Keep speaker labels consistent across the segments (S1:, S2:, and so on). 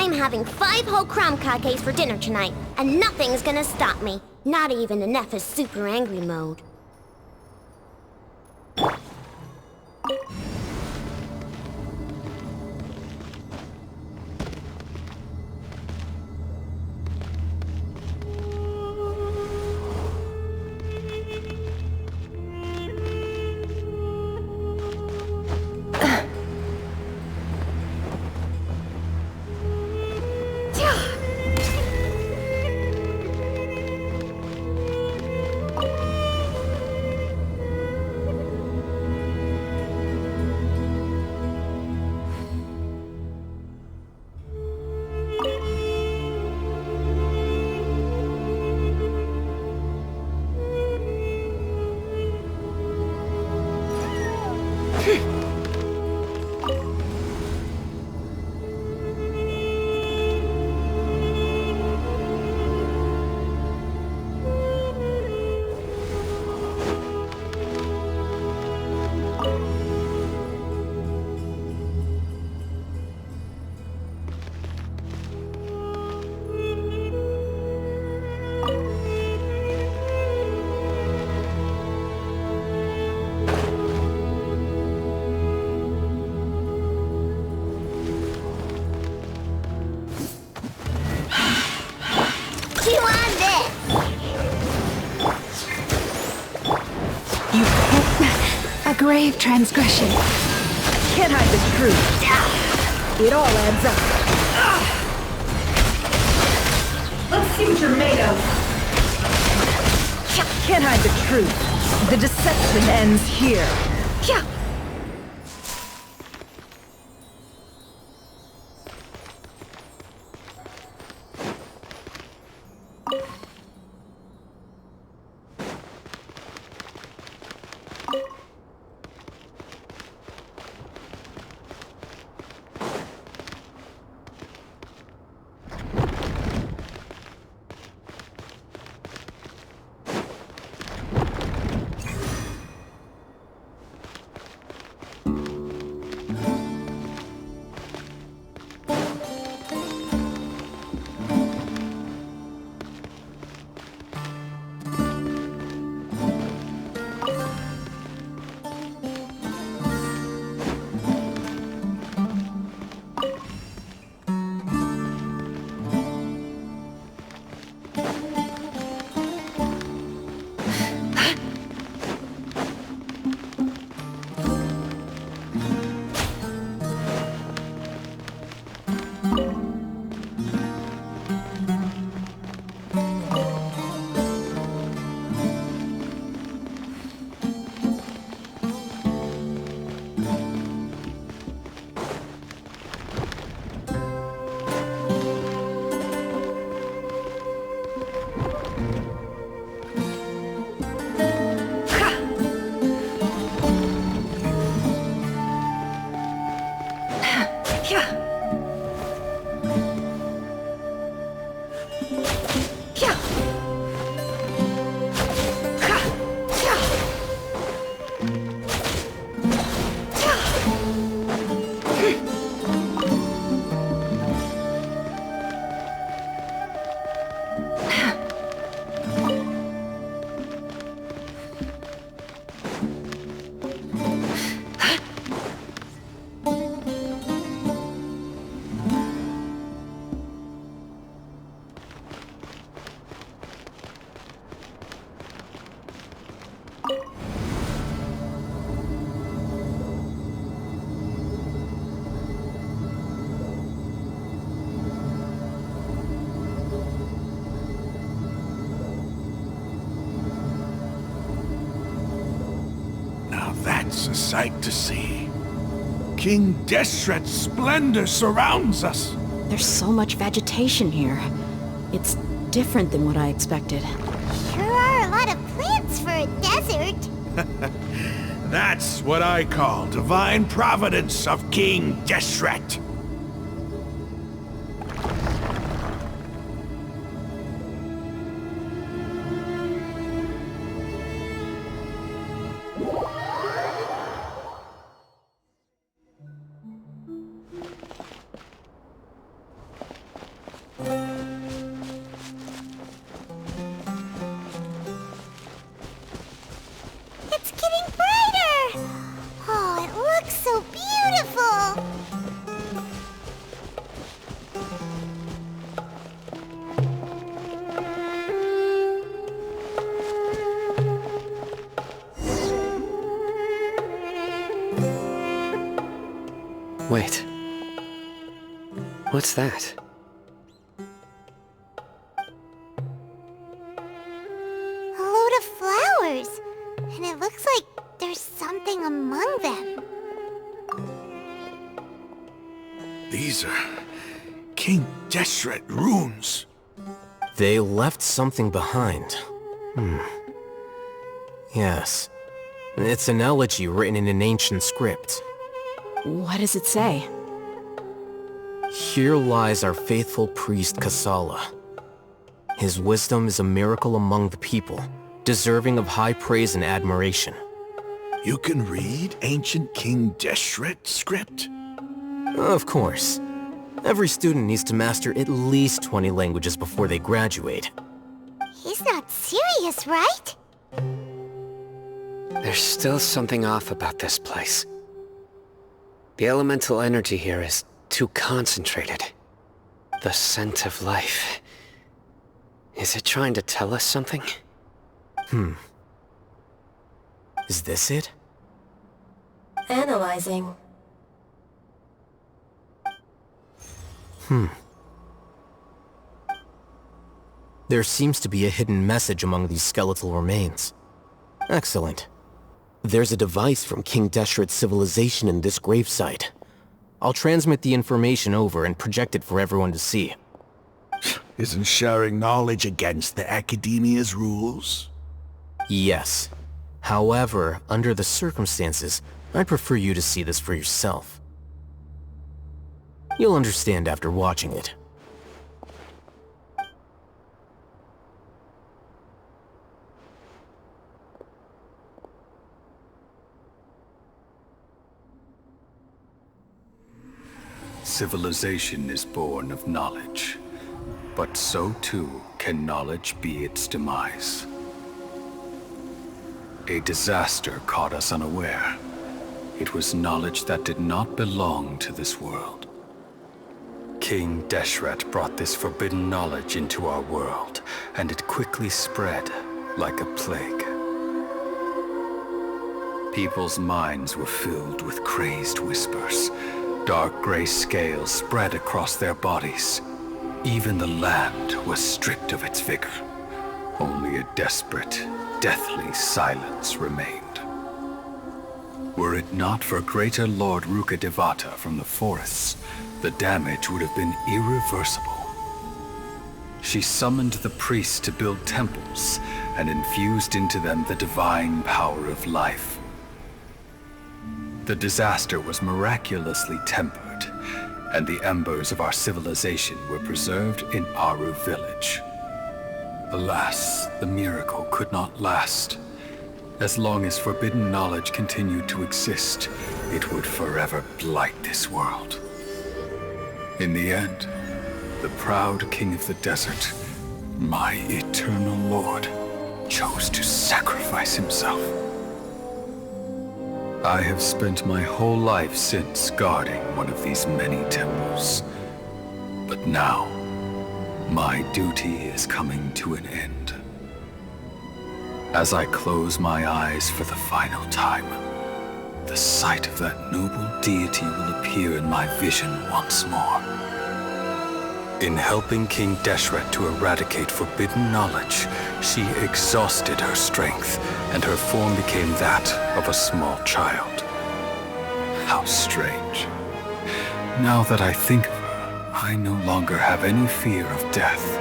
S1: I'm having 5 whole crumb cakes for dinner tonight, and nothing's gonna stop me. Not even in Neffa's super angry mode.
S2: Grave transgression. Can't hide the truth. It all adds up. Let's see what you're made of. Can't hide the truth. The deception ends here.
S3: That's a sight to see. King Deshret's splendor surrounds us.
S2: There's so much vegetation here. It's different than what I expected.
S1: Sure are a lot of plants for a desert.
S3: That's what I call divine providence of King Deshret.
S4: What's that?
S5: A load of flowers. And it looks like there's something among them.
S3: These are King Deshret runes.
S6: They left something behind. Yes. It's an elegy written in an ancient script.
S2: What does it say?
S6: Here lies our faithful priest Kasala. His wisdom is a miracle among the people, deserving of high praise and admiration.
S3: You can read ancient King Deshret script?
S6: Of course. Every student needs to master at least 20 languages before they graduate.
S5: He's not serious, right?
S4: There's still something off about this place. The elemental energy here is too concentrated. The scent of life. Is it trying to tell us something?
S6: Is this it?
S7: Analyzing.
S6: There seems to be a hidden message among these skeletal remains. Excellent. There's a device from King Deshret's civilization in this gravesite. I'll transmit the information over and project it for everyone to see.
S3: Isn't sharing knowledge against the Academia's rules?
S6: Yes. However, under the circumstances, I'd prefer you to see this for yourself. You'll understand after watching it.
S8: Civilization is born of knowledge, but so too can knowledge be its demise. A disaster caught us unaware. It was knowledge that did not belong to this world. King Deshret brought this forbidden knowledge into our world, and it quickly spread like a plague. People's minds were filled with crazed whispers. Dark gray scales spread across their bodies. Even the land was stripped of its vigor. Only a desperate, deathly silence remained. Were it not for greater Lord Rukkhadevata from the forests, the damage would have been irreversible. She summoned the priests to build temples and infused into them the divine power of life. The disaster was miraculously tempered, and the embers of our civilization were preserved in Aru village. Alas, the miracle could not last. As long as forbidden knowledge continued to exist, it would forever blight this world. In the end, the proud king of the desert, my eternal lord, chose to sacrifice himself. I have spent my whole life since guarding one of these many temples. But now, my duty is coming to an end. As I close my eyes for the final time, the sight of that noble deity will appear in my vision once more. In helping King Deshret to eradicate forbidden knowledge, she exhausted her strength, and her form became that of a small child. How strange. Now that I think of her, I no longer have any fear of death,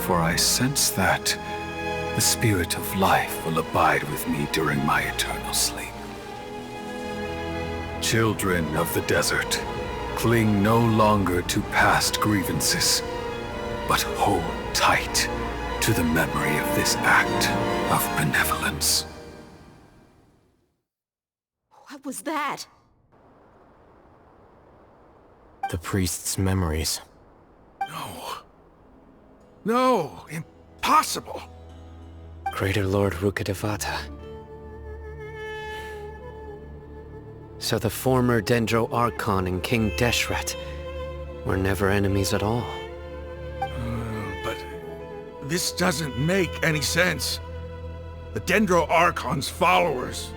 S8: for I sense that the spirit of life will abide with me during my eternal sleep. Children of the desert, cling no longer to past grievances, but hold tight to the memory of this act of benevolence.
S2: What was that?
S6: The priest's memories.
S3: No, impossible.
S4: Greater Lord Rukkhadevata. So the former Dendro Archon and King Deshret were never enemies at all.
S3: But this doesn't make any sense. The Dendro Archon's followers,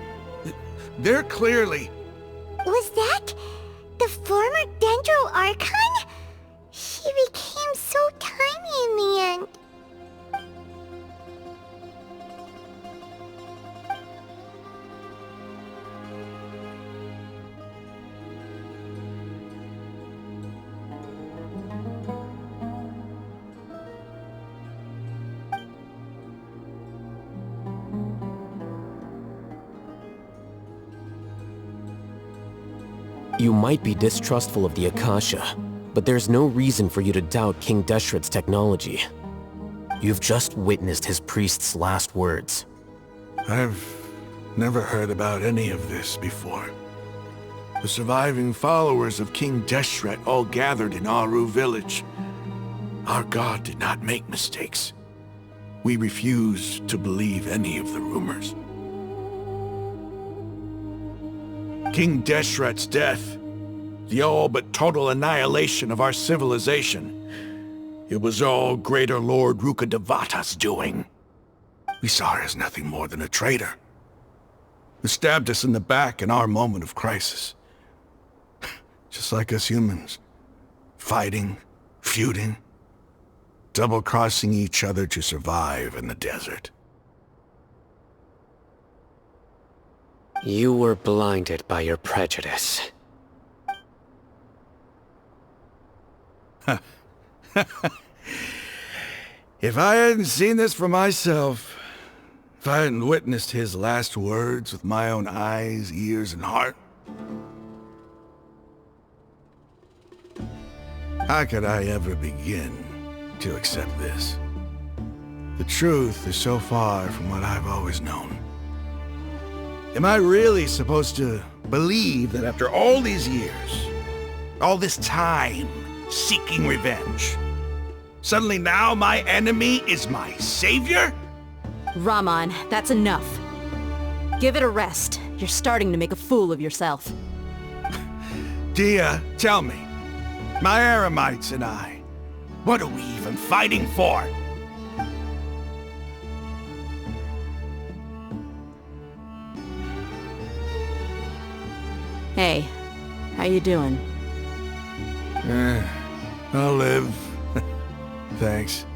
S3: they're clearly...
S5: Was that the former Dendro Archon?
S6: You might be distrustful of the Akasha, but there's no reason for you to doubt King Deshret's technology. You've just witnessed his priest's last words.
S3: I've never heard about any of this before. The surviving followers of King Deshret all gathered in Aru village. Our god did not make mistakes. We refuse to believe any of the rumors. King Deshret's death, the all but total annihilation of our civilization, it was all Greater Lord Rukkhadevata's doing. We saw her as nothing more than a traitor, who stabbed us in the back in our moment of crisis. Just like us humans, fighting, feuding, double-crossing each other to survive in the desert.
S4: You were blinded by your prejudice.
S3: If I hadn't seen this for myself, if I hadn't witnessed his last words with my own eyes, ears, and heart, how could I ever begin to accept this? The truth is so far from what I've always known. Am I really supposed to believe that after all these years, all this time seeking revenge, suddenly now my enemy is my savior?
S2: Raman, that's enough. Give it a rest. You're starting to make a fool of yourself.
S3: Dia, tell me, my Eremites and I, what are we even fighting for?
S2: Hey, how you doing?
S3: I'll live. Thanks.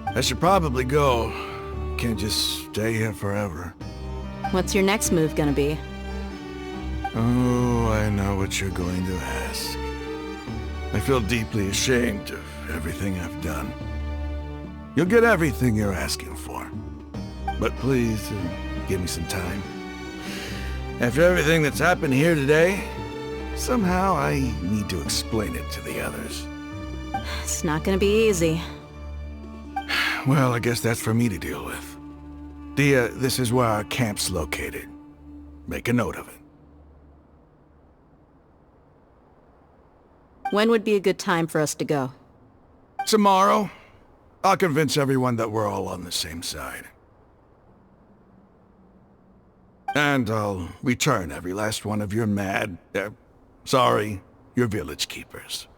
S3: I should probably go. Can't just stay here forever.
S2: What's your next move gonna be?
S3: Oh, I know what you're going to ask. I feel deeply ashamed of everything I've done. You'll get everything you're asking for. But please, give me some time. After everything that's happened here today, somehow I need to explain it to the others.
S2: It's not gonna be easy.
S3: Well, I guess that's for me to deal with. Dia, this is where our camp's located. Make a note of it.
S2: When would be a good time for us to go?
S3: Tomorrow, I'll convince everyone that we're all on the same side. And I'll return every last one of your your village keepers.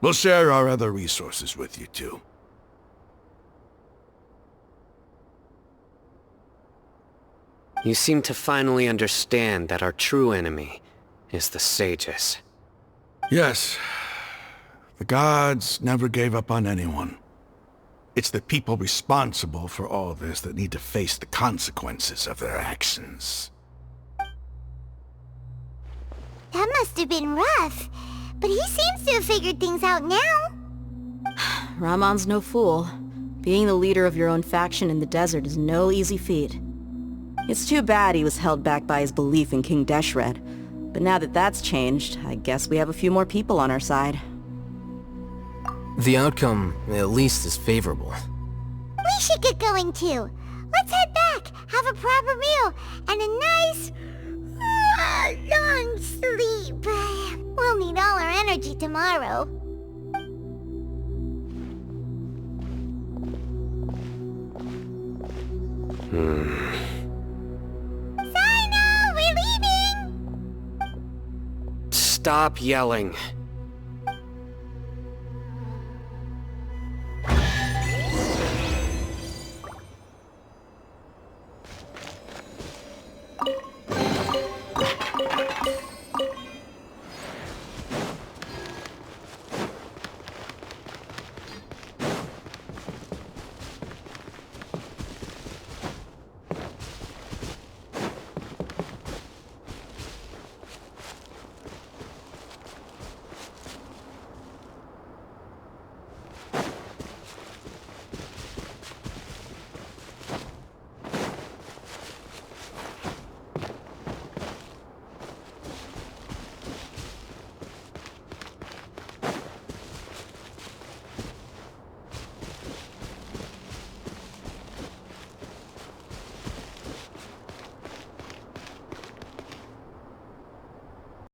S3: We'll share our other resources with you too.
S4: You seem to finally understand that our true enemy is the sages.
S3: Yes, the gods never gave up on anyone. It's the people responsible for all this that need to face the consequences of their actions.
S5: That must have been rough, but he seems to have figured things out now.
S2: Raman's no fool. Being the leader of your own faction in the desert is no easy feat. It's too bad he was held back by his belief in King Deshret. But now that that's changed, I guess we have a few more people on our side.
S6: The outcome, at least, is favorable.
S5: We should get going too. Let's head back, have a proper meal, and a nice, long sleep. We'll need all our energy tomorrow. Sino, we're leaving!
S4: Stop yelling.